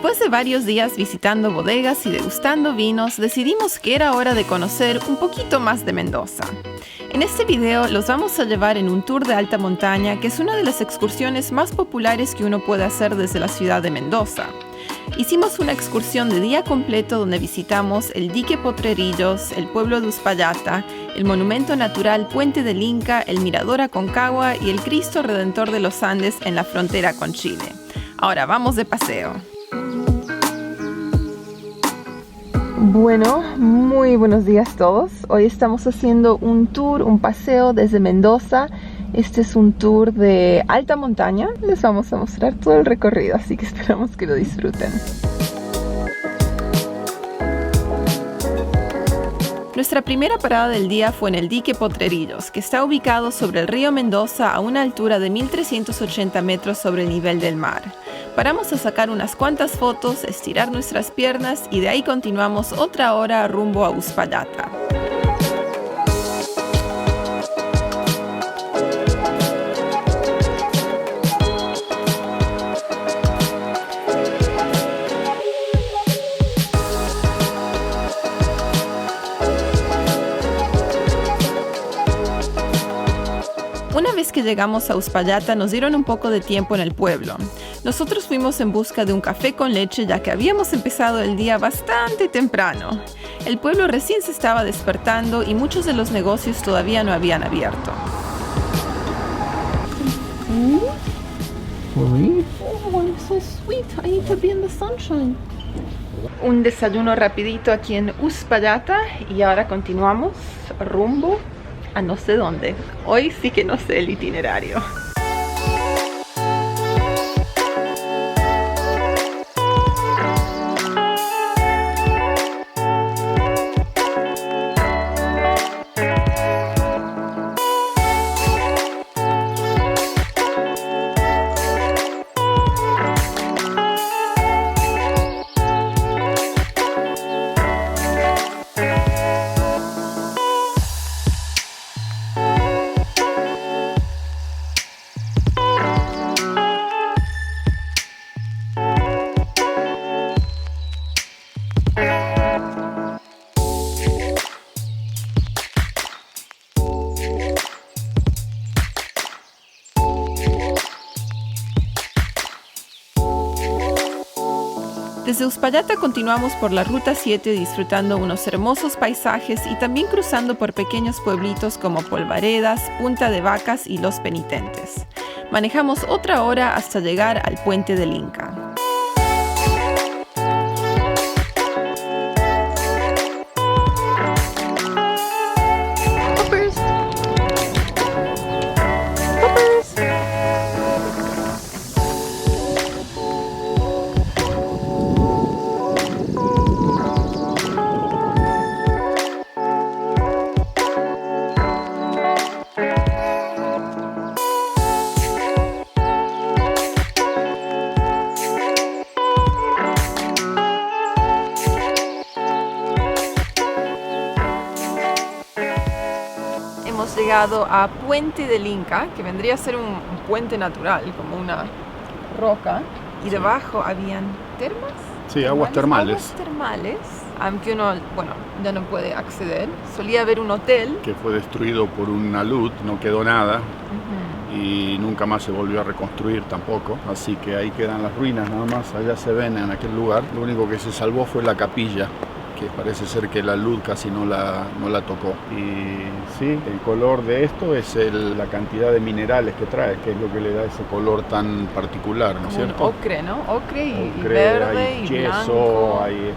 Después de varios días visitando bodegas y degustando vinos, decidimos que era hora de conocer un poquito más de Mendoza. En este video los vamos a llevar en un tour de alta montaña, que es una de las excursiones más populares que uno puede hacer desde la ciudad de Mendoza. Hicimos una excursión de día completo donde visitamos el dique Potrerillos, el pueblo de Uspallata, el monumento natural Puente del Inca, el mirador Aconcagua y el Cristo Redentor de los Andes en la frontera con Chile. Ahora vamos de paseo. Bueno, muy buenos días todos. Hoy estamos haciendo un tour, un paseo desde Mendoza. Este es un tour de alta montaña. Les vamos a mostrar todo el recorrido, así que esperamos que lo disfruten. Nuestra primera parada del día fue en el dique Potrerillos, que está ubicado sobre el río Mendoza a una altura de 1380 metros sobre el nivel del mar. Paramos a sacar unas cuantas fotos, estirar nuestras piernas y de ahí continuamos otra hora rumbo a Uspallata. Una vez que llegamos a Uspallata nos dieron un poco de tiempo en el pueblo. Nosotros fuimos en busca de un café con leche ya que habíamos empezado el día bastante temprano. El pueblo recién se estaba despertando y muchos de los negocios todavía no habían abierto. Un desayuno rapidito aquí en Uspallata y ahora continuamos rumbo a no sé dónde. Hoy sí que no sé el itinerario. Desde Uspallata continuamos por la Ruta 7 disfrutando unos hermosos paisajes y también cruzando por pequeños pueblitos como Polvaredas, Punta de Vacas y Los Penitentes. Manejamos otra hora hasta llegar al Puente del Inca. Hemos llegado a Puente del Inca, que vendría a ser un puente natural, como una roca, y debajo habían termas. Sí, aguas termales. Aguas termales, aunque uno, ya no puede acceder. Solía haber un hotel que fue destruido por un alud, no quedó nada. Y nunca más se volvió a reconstruir tampoco, así que ahí quedan las ruinas nada más, allá se ven en aquel lugar. Lo único que se salvó fue la capilla, que parece ser que la luz casi no la tocó. Y sí, el color de esto es la cantidad de minerales que trae, que es lo que le da ese color tan particular, ¿no es cierto? Ocre, ¿no? Ocre y verde hay y yeso, blanco. hay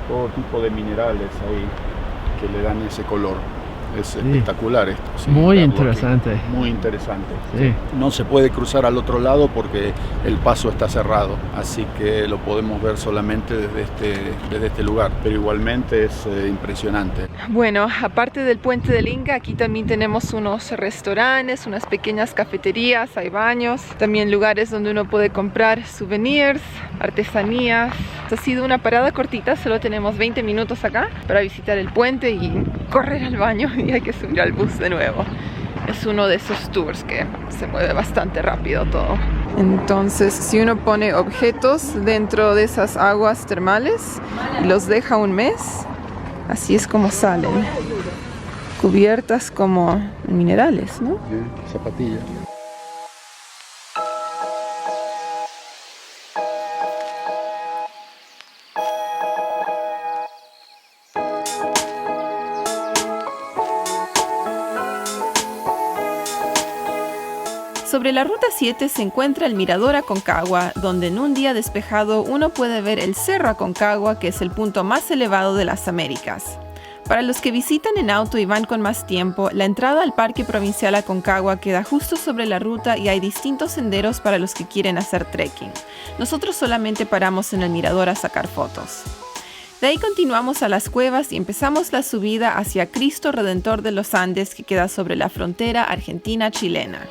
todo tipo de minerales ahí que le dan ese color. Es espectacular esto. Sí, muy interesante. Aquí. Muy interesante. Sí. No se puede cruzar al otro lado porque el paso está cerrado, así que lo podemos ver solamente desde este lugar, pero igualmente es impresionante. Bueno, aparte del Puente del Inca, aquí también tenemos unos restaurantes, unas pequeñas cafeterías, hay baños, también lugares donde uno puede comprar souvenirs, artesanías. Ha sido una parada cortita, solo tenemos 20 minutos acá para visitar el puente y correr al baño y hay que subir al bus de nuevo. es uno de esos tours que se mueve bastante rápido todo. Entonces, si uno pone objetos dentro de esas aguas termales y los deja un mes, así es como salen, cubiertas como minerales, ¿no? Zapatilla. Sobre la Ruta 7 se encuentra el Mirador Aconcagua, donde en un día despejado uno puede ver el Cerro Aconcagua, que es el punto más elevado de las Américas. Para los que visitan en auto y van con más tiempo, la entrada al Parque Provincial Aconcagua queda justo sobre la ruta y hay distintos senderos para los que quieren hacer trekking. Nosotros solamente paramos en el mirador a sacar fotos. De ahí continuamos a las cuevas y empezamos la subida hacia Cristo Redentor de los Andes, que queda sobre la frontera argentina-chilena.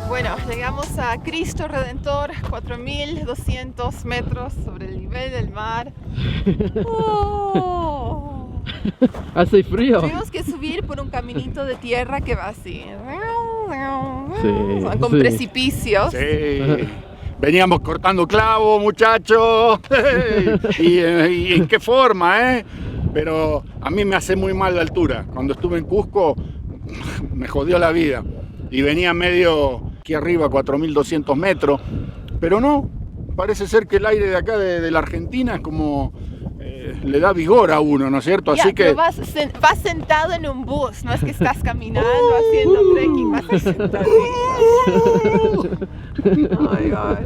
Bueno, llegamos a Cristo Redentor, 4.200 metros sobre el nivel del mar. Oh. ¿Hace frío? Tuvimos que subir por un caminito de tierra que va así, Sí, con sí. precipicios. Sí. Veníamos cortando clavos, muchachos. ¿Y en qué forma, eh? Pero a mí me hace muy mal la altura. Cuando estuve en Cusco me jodió la vida. Y venía medio aquí arriba, 4.200 metros. Pero no, parece ser que el aire de acá de la Argentina es como le da vigor a uno, ¿no es cierto? Así Ya, que pero vas sentado en un bus, no es que estás caminando, haciendo trekking, vas sentado. Ay, God.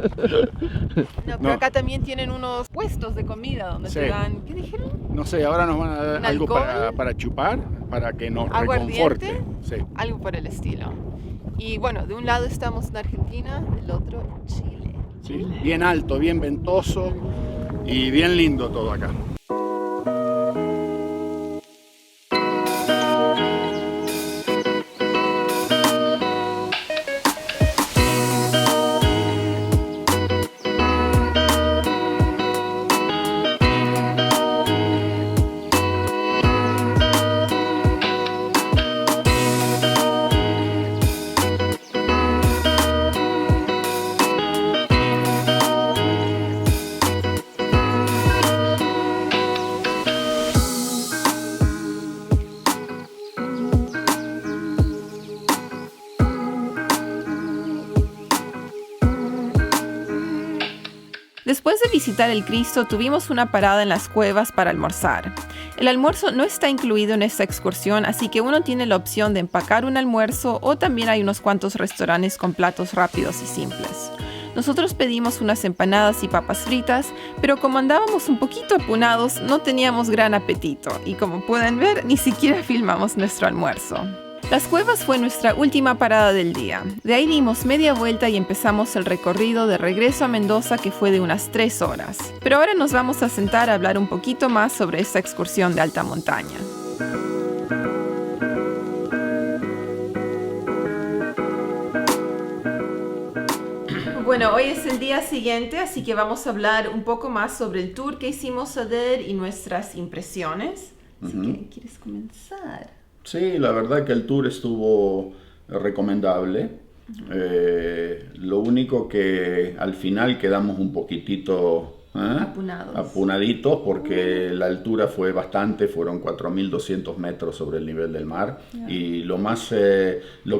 No, pero acá también tienen unos puestos de comida donde Sí. te dan, ¿qué dijeron? no sé, ahora nos van a dar ¿Un algo alcohol? para chupar, para que nos ¿Aguardiente? reconforte. Sí. Algo por el estilo. Y bueno, de un lado estamos en Argentina, del otro Chile. Sí, bien alto, bien ventoso y bien lindo todo acá. Después de visitar el Cristo, tuvimos una parada en las cuevas para almorzar. El almuerzo no está incluido en esta excursión, así que uno tiene la opción de empacar un almuerzo o también hay unos cuantos restaurantes con platos rápidos y simples. Nosotros pedimos unas empanadas y papas fritas, pero como andábamos un poquito apunados, no teníamos gran apetito y como pueden ver, ni siquiera filmamos nuestro almuerzo. Las cuevas fue nuestra última parada del día. De ahí dimos media vuelta y empezamos el recorrido de regreso a Mendoza, que fue de unas 3 horas. Pero ahora nos vamos a sentar a hablar un poquito más sobre esta excursión de alta montaña. Bueno, hoy es el día siguiente, así que vamos a hablar un poco más sobre el tour que hicimos ayer y nuestras impresiones. Así que, ¿quieres comenzar? Sí, la verdad que el tour estuvo recomendable. Lo único que al final quedamos un poquitito apunaditos porque la altura fue bastante, fueron 4.200 metros sobre el nivel del mar. Y lo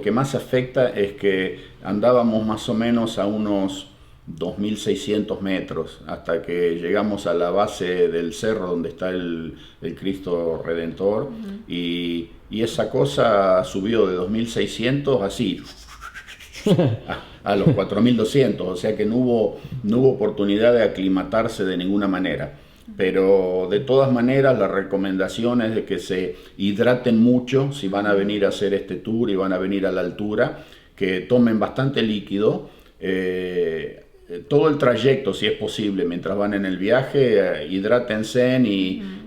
que más afecta es que andábamos más o menos a unos 2.600 metros hasta que llegamos a la base del cerro donde está el Cristo Redentor. Y esa cosa subió de 2.600 así a los 4.200, o sea que no hubo oportunidad de aclimatarse de ninguna manera. Pero de todas maneras la recomendación es de que se hidraten mucho si van a venir a hacer este tour y van a venir a la altura, que tomen bastante líquido. Todo el trayecto, si es posible, mientras van en el viaje, hidrátense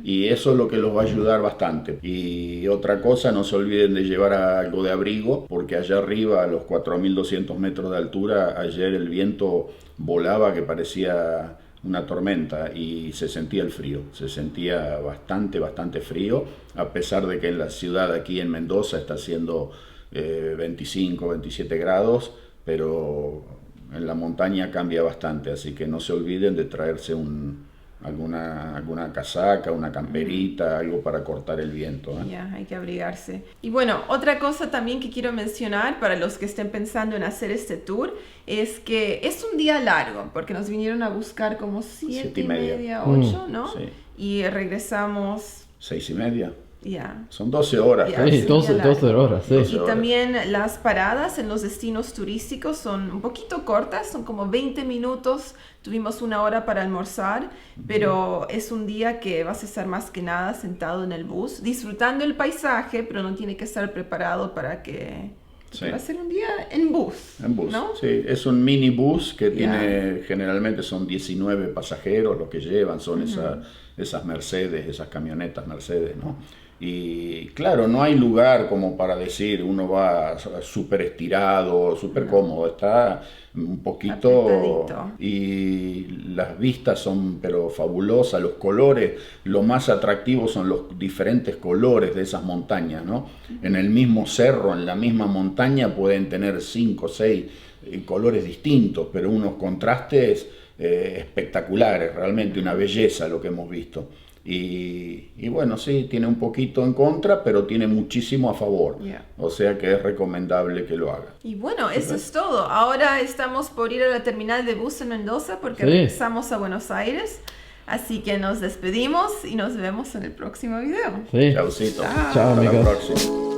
y eso es lo que los va a ayudar bastante. Y otra cosa, no se olviden de llevar algo de abrigo, porque allá arriba, a los 4.200 metros de altura, ayer el viento volaba que parecía una tormenta y se sentía el frío, se sentía bastante frío, a pesar de que en la ciudad aquí en Mendoza está haciendo 25, 27 grados, pero en la montaña cambia bastante, así que no se olviden de traerse alguna casaca, una camperita, algo para cortar el viento. Ya, hay que abrigarse. Y bueno, otra cosa también que quiero mencionar para los que estén pensando en hacer este tour es que es un día largo, porque nos vinieron a buscar como 7:30, 8, ¿no? Sí. Y regresamos 6:30. Ya. Son 12 horas. Ya, Sí, 12 horas, sí. 12 Y horas. también las paradas en los destinos turísticos son un poquito cortas, son como 20 minutos. Tuvimos 1 hora para almorzar, pero es un día que vas a estar más que nada sentado en el bus, disfrutando el paisaje, pero no tiene que estar preparado para que... Sí. Va a ser un día en bus. En bus, ¿no? sí. Es un minibús que tiene, generalmente son 19 pasajeros los que llevan, son esas Mercedes, esas camionetas Mercedes, ¿no? Y claro, no hay lugar como para decir, uno va súper estirado, súper cómodo, está un poquito... Apretadito. Y las vistas son pero fabulosas, los colores, lo más atractivo son los diferentes colores de esas montañas, ¿no? En el mismo cerro, en la misma montaña pueden tener 5 o 6 colores distintos, pero unos contrastes espectaculares, realmente una belleza lo que hemos visto. Y bueno, sí, tiene un poquito en contra, pero tiene muchísimo a favor. Yeah. O sea que es recomendable que lo haga. Y bueno, eso es todo. Ahora estamos por ir a la terminal de bus en Mendoza porque Sí. regresamos a Buenos Aires. Así que nos despedimos y nos vemos en el próximo video. Sí. Chaucito. Chao. Chao, Hasta la amigos. próxima.